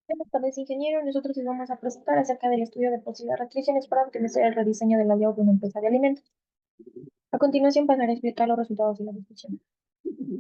Buenas tardes, ingeniero. Nosotros les vamos a presentar acerca del estudio de posibles restricciones para optimizar el rediseño del layout de una empresa de alimentos. A continuación pasaré a explicar los resultados de la discusión.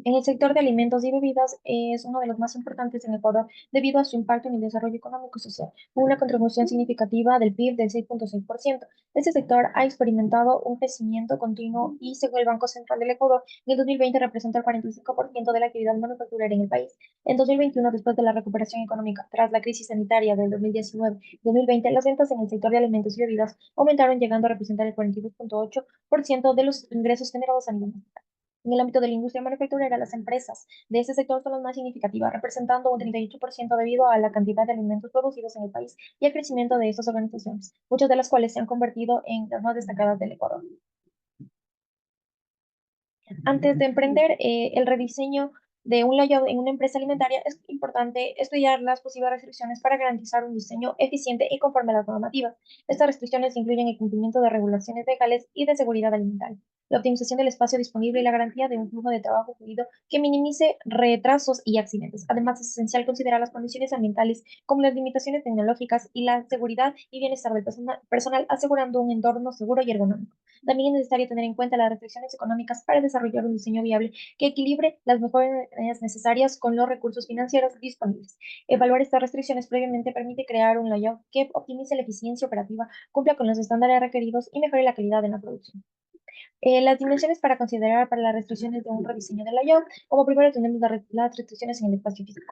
En el sector de alimentos y bebidas es uno de los más importantes en Ecuador debido a su impacto en el desarrollo económico y social, con una contribución significativa del PIB del 6,6%. Este sector ha experimentado un crecimiento continuo y, según el Banco Central del Ecuador, en el 2020 representa el 45% de la actividad manufacturera en el país. En 2021, después de la recuperación económica tras la crisis sanitaria del 2019 y 2020, las ventas en el sector de alimentos y bebidas aumentaron, llegando a representar el 42,8% de los ingresos generados a nivel nacional. En el ámbito de la industria manufacturera, las empresas de este sector son las más significativas, representando un 38% debido a la cantidad de alimentos producidos en el país y al crecimiento de estas organizaciones, muchas de las cuales se han convertido en las más destacadas del Ecuador. Antes de emprender el rediseño de un layout en una empresa alimentaria, es importante estudiar las posibles restricciones para garantizar un diseño eficiente y conforme a las normativas. Estas restricciones incluyen el cumplimiento de regulaciones legales y de seguridad alimentaria, la optimización del espacio disponible y la garantía de un flujo de trabajo fluido que minimice retrasos y accidentes. Además, es esencial considerar las condiciones ambientales como las limitaciones tecnológicas y la seguridad y bienestar del personal, asegurando un entorno seguro y ergonómico. También es necesario tener en cuenta las restricciones económicas para desarrollar un diseño viable que equilibre las mejoras necesarias con los recursos financieros disponibles. Evaluar estas restricciones previamente permite crear un layout que optimice la eficiencia operativa, cumpla con los estándares requeridos y mejore la calidad en la producción. Las dimensiones para considerar para las restricciones de un rediseño del layout, como primero tenemos las restricciones en el espacio físico.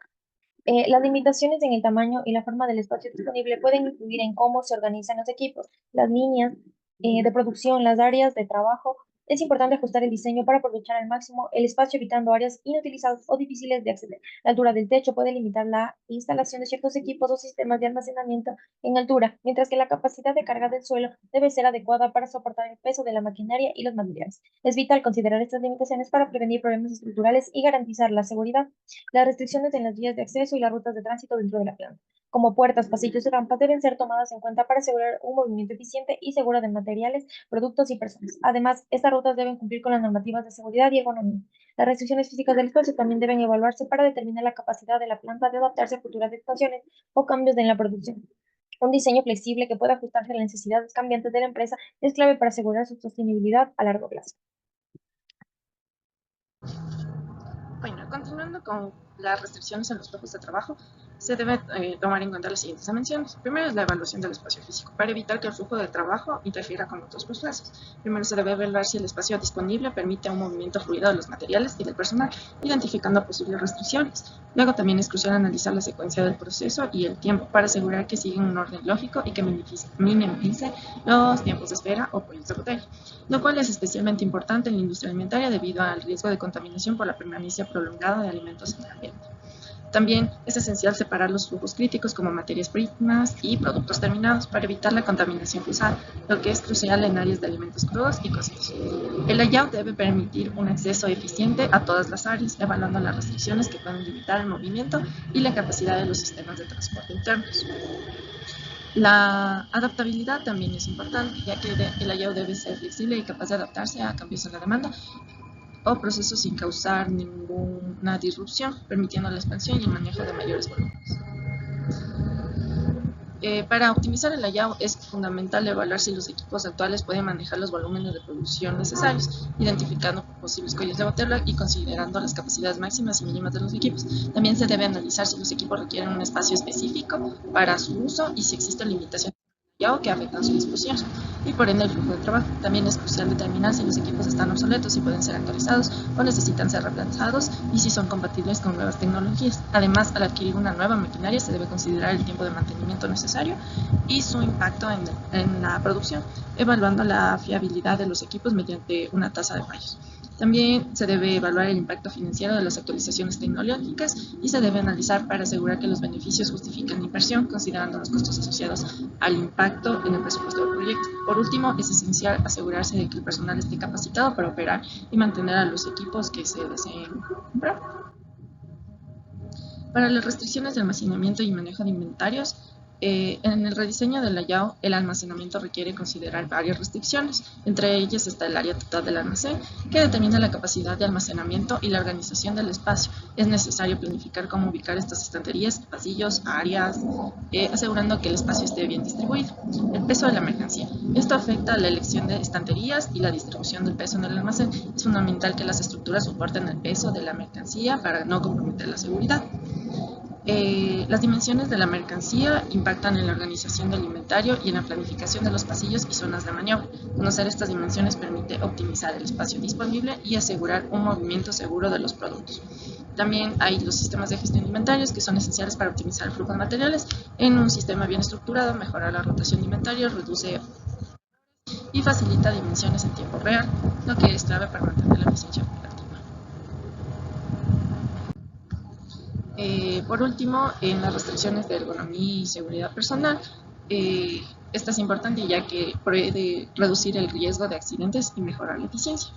Las limitaciones en el tamaño y la forma del espacio disponible pueden influir en cómo se organizan los equipos, las líneas de producción, las áreas de trabajo. Es importante ajustar el diseño para aprovechar al máximo el espacio, evitando áreas inutilizadas o difíciles de acceder. La altura del techo puede limitar la instalación de ciertos equipos o sistemas de almacenamiento en altura, mientras que la capacidad de carga del suelo debe ser adecuada para soportar el peso de la maquinaria y los materiales. Es vital considerar estas limitaciones para prevenir problemas estructurales y garantizar la seguridad. Las restricciones en las vías de acceso y las rutas de tránsito dentro de la planta, como puertas, pasillos y rampas, deben ser tomadas en cuenta para asegurar un movimiento eficiente y seguro de materiales, productos y personas. Además, estas rutas deben cumplir con las normativas de seguridad y ergonomía. Las restricciones físicas del espacio también deben evaluarse para determinar la capacidad de la planta de adaptarse a futuras expansiones o cambios en la producción. Un diseño flexible que pueda ajustarse a las necesidades cambiantes de la empresa es clave para asegurar su sostenibilidad a largo plazo. Bueno, continuando con las restricciones en los flujos de trabajo, se debe tomar en cuenta las siguientes dimensiones. Primero es la evaluación del espacio físico, para evitar que el flujo de trabajo interfiera con otros procesos. Primero se debe evaluar si el espacio disponible permite un movimiento fluido de los materiales y del personal, identificando posibles restricciones. Luego también es crucial analizar la secuencia del proceso y el tiempo para asegurar que siguen un orden lógico y que minimice los tiempos de espera o cuellos de botella, lo cual es especialmente importante en la industria alimentaria debido al riesgo de contaminación por la permanencia prolongada de alimentos en el ambiente. También es esencial separar los flujos críticos como materias primas y productos terminados para evitar la contaminación cruzada, lo que es crucial en áreas de alimentos crudos y cocidos. El layout debe permitir un acceso eficiente a todas las áreas, evaluando las restricciones que pueden limitar el movimiento y la capacidad de los sistemas de transporte internos. La adaptabilidad también es importante, ya que el layout debe ser flexible y capaz de adaptarse a cambios en la demanda o procesos sin causar ninguna disrupción, permitiendo la expansión y el manejo de mayores volúmenes. Para optimizar el layout es fundamental evaluar si los equipos actuales pueden manejar los volúmenes de producción necesarios, identificando posibles cuellos de botella y considerando las capacidades máximas y mínimas de los equipos. También se debe analizar si los equipos requieren un espacio específico para su uso y si existen limitaciones que afectan su disposición y por ende el flujo de trabajo. También es crucial determinar si los equipos están obsoletos y pueden ser actualizados o necesitan ser reemplazados y si son compatibles con nuevas tecnologías. Además, al adquirir una nueva maquinaria se debe considerar el tiempo de mantenimiento necesario y su impacto en la producción, evaluando la fiabilidad de los equipos mediante una tasa de fallos. También se debe evaluar el impacto financiero de las actualizaciones tecnológicas y se debe analizar para asegurar que los beneficios justifican la inversión, considerando los costos asociados al impacto en el presupuesto del proyecto. Por último, es esencial asegurarse de que el personal esté capacitado para operar y mantener a los equipos que se deseen comprar. Para las restricciones de almacenamiento y manejo de inventarios, En el rediseño del layout, el almacenamiento requiere considerar varias restricciones. Entre ellas está el área total del almacén, que determina la capacidad de almacenamiento y la organización del espacio. Es necesario planificar cómo ubicar estas estanterías, pasillos, áreas, asegurando que el espacio esté bien distribuido. El peso de la mercancía. Esto afecta a la elección de estanterías y la distribución del peso en el almacén. Es fundamental que las estructuras soporten el peso de la mercancía para no comprometer la seguridad. Las dimensiones de la mercancía impactan en la organización del inventario y en la planificación de los pasillos y zonas de maniobra. Conocer estas dimensiones permite optimizar el espacio disponible y asegurar un movimiento seguro de los productos. También hay los sistemas de gestión de inventarios que son esenciales para optimizar el flujo de materiales. En un sistema bien estructurado, mejora la rotación de inventarios, reduce y facilita dimensiones en tiempo real, lo que es clave para mantener la eficiencia operativa. Por último, en las restricciones de ergonomía y seguridad personal, esta es importante ya que puede reducir el riesgo de accidentes y mejorar la eficiencia.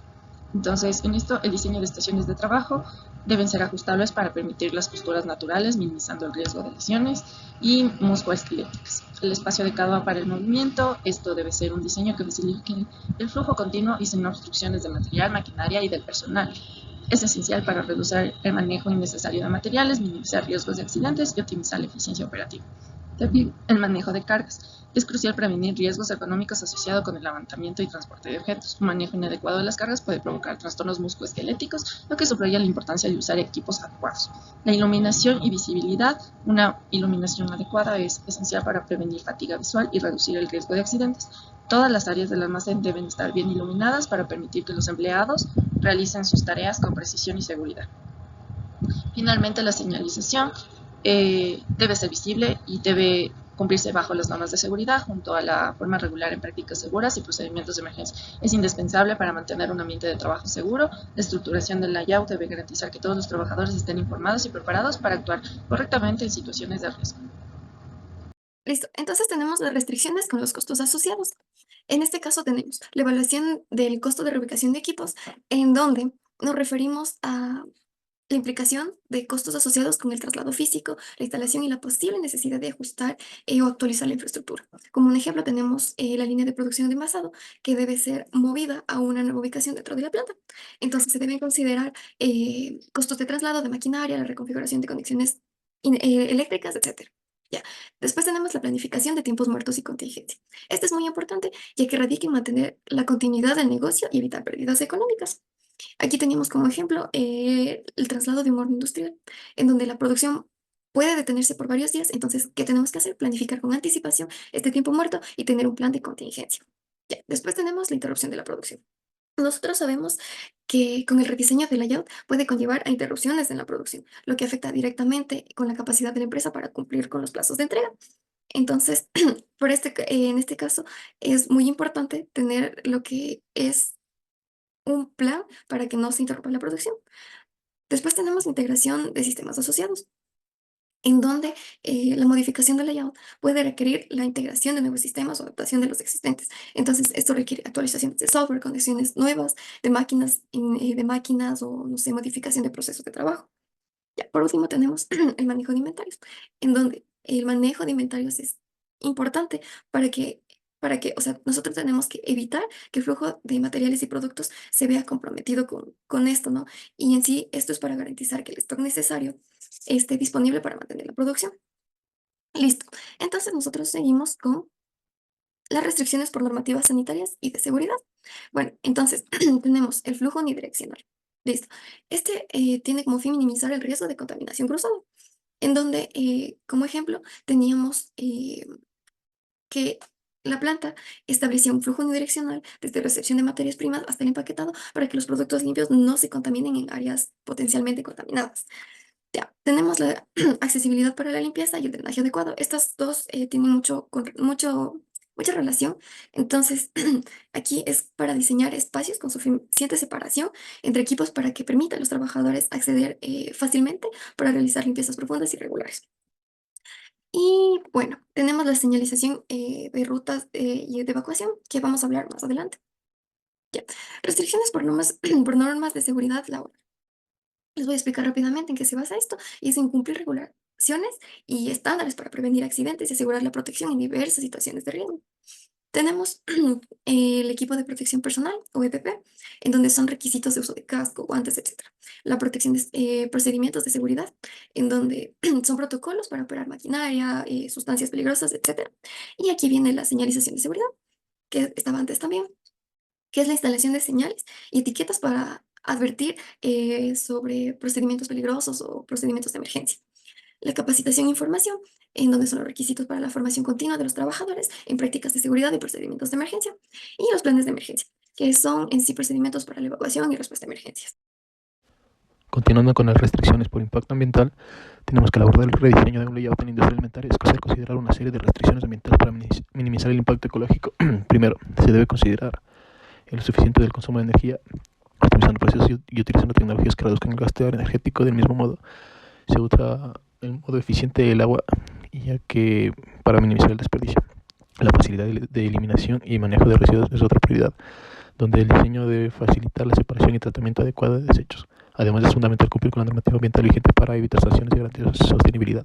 Entonces, en esto, el diseño de estaciones de trabajo deben ser ajustables para permitir las posturas naturales, minimizando el riesgo de lesiones y musculoesqueléticas. El espacio adecuado para el movimiento, esto debe ser un diseño que facilite el flujo continuo y sin obstrucciones de material, maquinaria y del personal. Es esencial para reducir el manejo innecesario de materiales, minimizar riesgos de accidentes y optimizar la eficiencia operativa. También el manejo de cargas. Es crucial prevenir riesgos económicos asociados con el levantamiento y transporte de objetos. Un manejo inadecuado de las cargas puede provocar trastornos musculoesqueléticos, lo que subraya la importancia de usar equipos adecuados. La iluminación y visibilidad. Una iluminación adecuada es esencial para prevenir fatiga visual y reducir el riesgo de accidentes. Todas las áreas del almacén deben estar bien iluminadas para permitir que los empleados realicen sus tareas con precisión y seguridad. Finalmente, la señalización debe ser visible y debe cumplirse bajo las normas de seguridad junto a la forma regular en prácticas seguras y procedimientos de emergencia. Es indispensable para mantener un ambiente de trabajo seguro. La estructuración del layout debe garantizar que todos los trabajadores estén informados y preparados para actuar correctamente en situaciones de riesgo. Listo. Entonces tenemos las restricciones con los costos asociados. En este caso tenemos la evaluación del costo de reubicación de equipos, en donde nos referimos a la implicación de costos asociados con el traslado físico, la instalación y la posible necesidad de ajustar o actualizar la infraestructura. Como un ejemplo tenemos la línea de producción de envasado que debe ser movida a una nueva ubicación dentro de la planta. Entonces se deben considerar costos de traslado de maquinaria, la reconfiguración de conexiones eléctricas, etcétera. Ya. Después tenemos la planificación de tiempos muertos y contingencia. Este es muy importante ya que radica en mantener la continuidad del negocio y evitar pérdidas económicas. Aquí teníamos como ejemplo el traslado de un horno industrial, en donde la producción puede detenerse por varios días. Entonces, ¿qué tenemos que hacer? Planificar con anticipación este tiempo muerto y tener un plan de contingencia. Ya. Después tenemos la interrupción de la producción. Nosotros sabemos que con el rediseño del layout puede conllevar a interrupciones en la producción, lo que afecta directamente con la capacidad de la empresa para cumplir con los plazos de entrega. Entonces, en este caso, es muy importante tener lo que es un plan para que no se interrumpa la producción. Después tenemos la integración de sistemas asociados, en donde la modificación del layout puede requerir la integración de nuevos sistemas o adaptación de los existentes. Entonces, esto requiere actualizaciones de software, conexiones nuevas de máquinas o, no sé, modificación de procesos de trabajo. Ya, por último, tenemos el manejo de inventarios, en donde el manejo de inventarios es importante para que, o sea, nosotros tenemos que evitar que el flujo de materiales y productos se vea comprometido con esto, ¿no? Y en sí, esto es para garantizar que el stock necesario esté disponible para mantener la producción. Listo. Entonces, nosotros seguimos con las restricciones por normativas sanitarias y de seguridad. Bueno, entonces tenemos el flujo unidireccional. Listo. Este tiene como fin minimizar el riesgo de contaminación cruzada, en donde, como ejemplo, teníamos que la planta establecía un flujo unidireccional desde recepción de materias primas hasta el empaquetado para que los productos limpios no se contaminen en áreas potencialmente contaminadas. Ya, tenemos la accesibilidad para la limpieza y el drenaje adecuado. Estas dos tienen mucha relación. Entonces, aquí es para diseñar espacios con suficiente separación entre equipos para que permita a los trabajadores acceder fácilmente para realizar limpiezas profundas y regulares. Y bueno, tenemos la señalización de rutas y de evacuación, que vamos a hablar más adelante. Ya. Restricciones por normas, por normas de seguridad laboral. Les voy a explicar rápidamente en qué se basa esto y es incumplir regular y estándares para prevenir accidentes y asegurar la protección en diversas situaciones de riesgo. Tenemos el equipo de protección personal, o EPP, en donde son requisitos de uso de casco, guantes, etcétera. La protección de procedimientos de seguridad, en donde son protocolos para operar maquinaria, sustancias peligrosas, etcétera. Y aquí viene la señalización de seguridad, que estaba antes también, que es la instalación de señales y etiquetas para advertir sobre procedimientos peligrosos o procedimientos de emergencia. La capacitación e información, en donde son los requisitos para la formación continua de los trabajadores en prácticas de seguridad y procedimientos de emergencia, y los planes de emergencia, que son en sí procedimientos para la evacuación y respuesta a emergencias. Continuando con las restricciones por impacto ambiental, tenemos que al abordar el rediseño de un layout en industria alimentaria es necesario considerar una serie de restricciones ambientales para minimizar el impacto ecológico. Primero, se debe considerar el suficiente del consumo de energía, optimizando procesos y utilizando tecnologías que reduzcan el gasto energético. Del mismo modo, se usa el modo eficiente del agua, ya que para minimizar el desperdicio. La facilidad de eliminación y manejo de residuos es otra prioridad, donde el diseño debe facilitar la separación y tratamiento adecuado de desechos. Además, es fundamental cumplir con la normativa ambiental vigente para evitar sanciones y garantizar su sostenibilidad.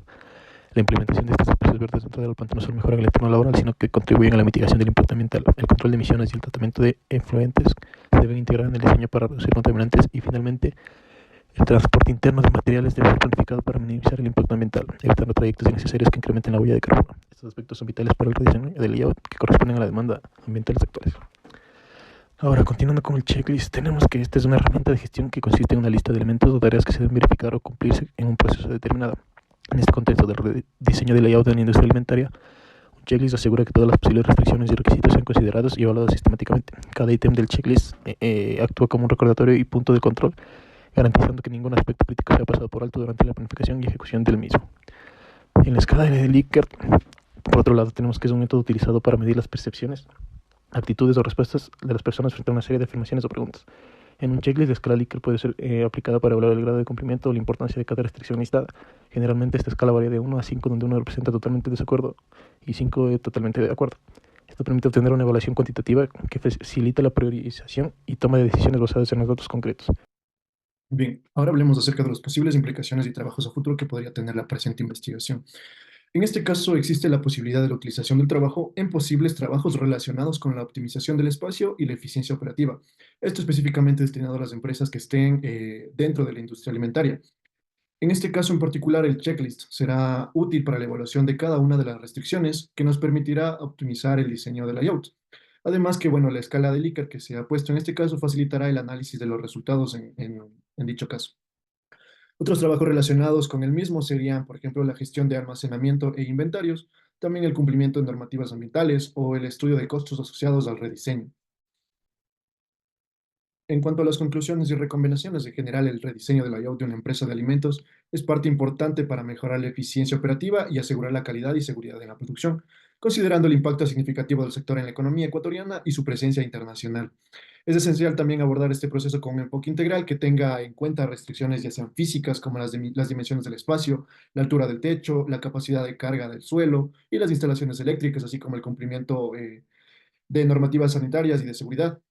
La implementación de estas espacios verdes dentro de la planta no solo mejora el entorno laboral, sino que contribuyen a la mitigación del impacto ambiental. El control de emisiones y el tratamiento de efluentes se deben integrar en el diseño para reducir contaminantes y, finalmente, el transporte interno de materiales debe ser planificado para minimizar el impacto ambiental, evitando trayectos innecesarios que incrementen la huella de carbono. Estos aspectos son vitales para el rediseño del layout que corresponden a la demanda ambientales actuales. Ahora, continuando con el checklist, tenemos que esta es una herramienta de gestión que consiste en una lista de elementos o tareas que se deben verificar o cumplirse en un proceso determinado. En este contexto del diseño del layout de la industria alimentaria, un checklist asegura que todas las posibles restricciones y requisitos sean considerados y evaluados sistemáticamente. Cada ítem del checklist actúa como un recordatorio y punto de control, garantizando que ningún aspecto crítico sea pasado por alto durante la planificación y ejecución del mismo. En la escala de Likert, por otro lado, tenemos que es un método utilizado para medir las percepciones, actitudes o respuestas de las personas frente a una serie de afirmaciones o preguntas. En un checklist, la escala Likert puede ser aplicada para evaluar el grado de cumplimiento o la importancia de cada restricción listada. Generalmente esta escala varía de 1 a 5, donde 1 representa totalmente desacuerdo y 5 totalmente de acuerdo. Esto permite obtener una evaluación cuantitativa que facilita la priorización y toma de decisiones basadas en los datos concretos. Bien, ahora hablemos acerca de las posibles implicaciones y trabajos a futuro que podría tener la presente investigación. En este caso, existe la posibilidad de la utilización del trabajo en posibles trabajos relacionados con la optimización del espacio y la eficiencia operativa. Esto específicamente destinado a las empresas que estén dentro de la industria alimentaria. En este caso en particular, el checklist será útil para la evaluación de cada una de las restricciones que nos permitirá optimizar el diseño del layout. Además que, bueno, la escala de Likert que se ha puesto en este caso facilitará el análisis de los resultados en dicho caso. Otros trabajos relacionados con el mismo serían, por ejemplo, la gestión de almacenamiento e inventarios, también el cumplimiento de normativas ambientales o el estudio de costos asociados al rediseño. En cuanto a las conclusiones y recomendaciones, en general, el rediseño del layout de una empresa de alimentos es parte importante para mejorar la eficiencia operativa y asegurar la calidad y seguridad en la producción, considerando el impacto significativo del sector en la economía ecuatoriana y su presencia internacional. Es esencial también abordar este proceso con un enfoque integral que tenga en cuenta restricciones ya sean físicas como las dimensiones del espacio, la altura del techo, la capacidad de carga del suelo y las instalaciones eléctricas, así como el cumplimiento de normativas sanitarias y de seguridad.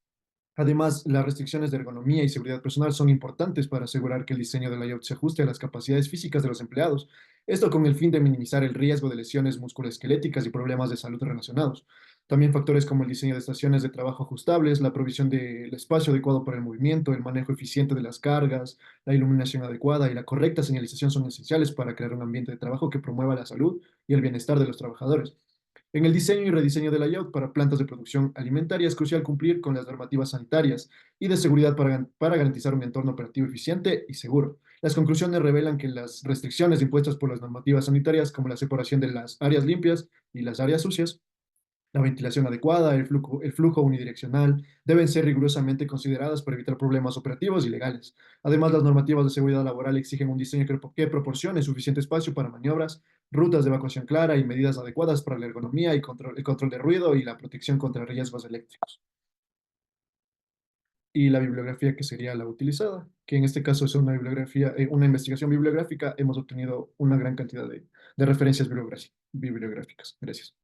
Además, las restricciones de ergonomía y seguridad personal son importantes para asegurar que el diseño del layout se ajuste a las capacidades físicas de los empleados. Esto con el fin de minimizar el riesgo de lesiones musculoesqueléticas y problemas de salud relacionados. También factores como el diseño de estaciones de trabajo ajustables, la provisión del espacio adecuado para el movimiento, el manejo eficiente de las cargas, la iluminación adecuada y la correcta señalización son esenciales para crear un ambiente de trabajo que promueva la salud y el bienestar de los trabajadores. En el diseño y rediseño del layout para plantas de producción alimentaria es crucial cumplir con las normativas sanitarias y de seguridad para garantizar un entorno operativo eficiente y seguro. Las conclusiones revelan que las restricciones impuestas por las normativas sanitarias, como la separación de las áreas limpias y las áreas sucias, la ventilación adecuada, el flujo unidireccional, deben ser rigurosamente consideradas para evitar problemas operativos y legales. Además, las normativas de seguridad laboral exigen un diseño que proporcione suficiente espacio para maniobras, rutas de evacuación clara y medidas adecuadas para la ergonomía y el control de ruido y la protección contra riesgos eléctricos. Y la bibliografía que sería la utilizada, que en este caso es una bibliografía, una investigación bibliográfica, hemos obtenido una gran cantidad de referencias bibliográficas. Gracias.